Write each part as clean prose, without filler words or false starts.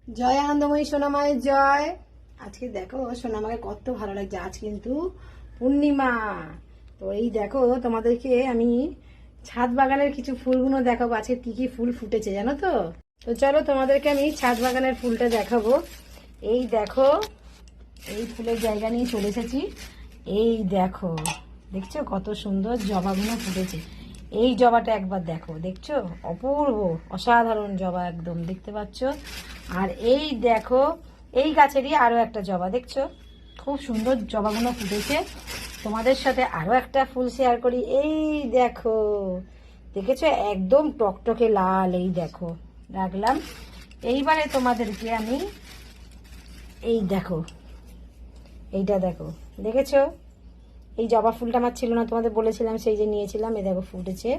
জয় আনন্দময়ী সোনামায়ের জয়। আজকে দেখো সোনামাকে কত ভালো লাগছে। আজ কিন্তু পূর্ণিমা। তো এই দেখো তোমাদেরকে আমি ছাদ বাগানের কিছু ফুলগুলো দেখাবো। আজকে কি কি ফুল ফুটেছে জানো তো? তো চলো তোমাদেরকে আমি ছাদ বাগানের ফুলটা দেখাবো। এই দেখো, এই ফুলের জায়গা নিয়ে চলে এসেছি। এই দেখো, দেখছো কত সুন্দর জবাগুলো ফুটেছে। এই জবাটা একবার দেখো, দেখছো অপূর্ব অসাধারণ জবা একদম, দেখতে পাচ্ছ? আর এই দেখো, এই গাছেরই আরো একটা জবা, দেখছো খুব সুন্দর জবাগুলো ফুটেছে। তোমাদের সাথে আরো একটা ফুল শেয়ার করি। এই দেখো, দেখেছো একদম টকটকে লাল। এই দেখো রাখলাম। এইবারে তোমাদেরকে আমি এই দেখো, এইটা দেখো, দেখেছো? এই জবা ফুলটা আমার ছিল না, তোমাদের বলেছিলাম, সেই যে নিয়েছিলাম। এই দেখো ফুটেছে,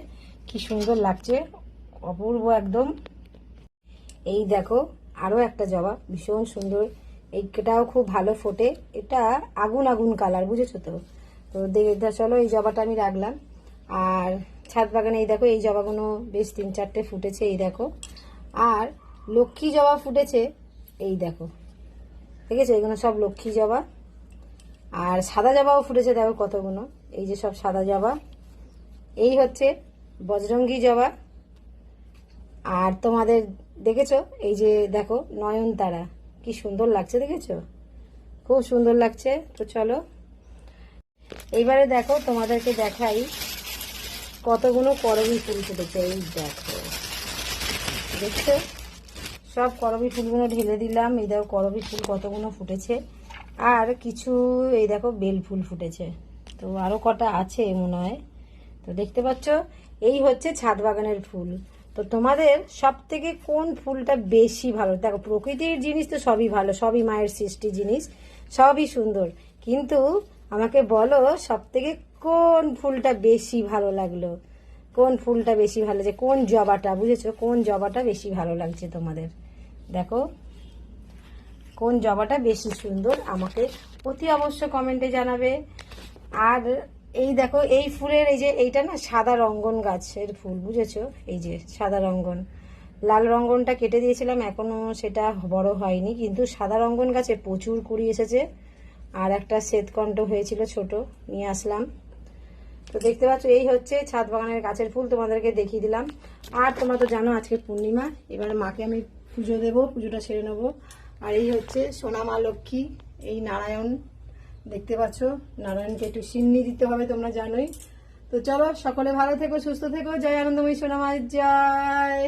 কি সুন্দর লাগছে, অপূর্ব একদম। এই দেখো আরো একটা জবা, ভীষণ সুন্দর। এইটাও খুব ভালো ফোটে। এটা আগুন আগুন কালার, বুঝেছো তো? তো চলো এই জবাটা আমি রাখলাম। আর ছাদ বাগানে এই দেখো, এই জবাগুলো বেশ 3-4টে ফুটেছে। এই দেখো, আর লক্ষ্মী জবা ফুটেছে। এই দেখো, দেখেছো? এগুলো সব লক্ষ্মী জবা। আর সাদা জবাও ফুটেছে, দেখো কতগুলো। এই যে সব সাদা জবা। এই হচ্ছে বজরঙ্গী জবা। আর তোমাদের দেখেছো এই যে দেখো নয়নতারা, কি সুন্দর লাগছে, দেখেছো? খুব সুন্দর লাগছে। তো চলো এইবারে দেখো তোমাদেরকে দেখাই কতগুলো করবী ফুল ফুটেছে। এই দেখো, দেখছো? সব করবী ফুলগুলো ঢেলে দিলাম। এই দেখো করবী ফুল কতগুলো ফুটেছে। আর কিছু এই দেখো বেল ফুল ফুটেছে। তো আরো কটা আছে মনে হয়। তো দেখতে পাচ্ছ, এই হচ্ছে ছাদ বাগানের ফুল। তো তোমাদের সব থেকে কোন ফুলটা বেশি ভালো? দেখো প্রকৃতির জিনিস তো সবই ভালো, সবই মায়ের সৃষ্টি জিনিস, সবই সুন্দর। কিন্তু আমাকে বলো সব থেকে কোন ফুলটা বেশি ভালো লাগলো? কোন ফুলটা বেশি ভালো লাগছে? কোন জবাটা, বুঝেছো? কোন জবাটা বেশি ভালো লাগছে তোমাদের? দেখো কোন জবাটা বেশি সুন্দর, আমাকে অতি অবশ্য কমেন্টে জানাবে। আর এই দেখো এই ফুলের এই যে এইটা না সাদা রঙ্গন গাছের ফুল, বুঝেছো? এই যে সাদা রঙ্গন, লাল রঙ্গনটা কেটে দিয়েছিলাম, এখনো সেটা বড় হয়নি, কিন্তু সাদা রঙ্গন গাছে প্রচুর কুড়ি এসেছে। আর একটা শ্বেতকণ্ঠ হয়েছিল ছোট, নিয়ে আসলাম। তো দেখতে পাচ্ছ এই হচ্ছে ছাদ বাগানের গাছের ফুল, তোমাদেরকে দেখিয়ে দিলাম। আর তোমরা তো জানো আজকে পূর্ণিমা, এবারে মাকে আমি পুজো দেবো, পুজোটা সেরে নেবো। আর এই হচ্ছে সোনা মা লক্ষ্মী, এই নারায়ণ, দেখতে পাচ্ছ নারায়ণকে একটু সিন্নি দিতে হবে, তোমরা জানোই। তো চলো সকলে ভালো থেকো, সুস্থ থেকো। জয় আনন্দময়ী সোনা মায়ের জয়।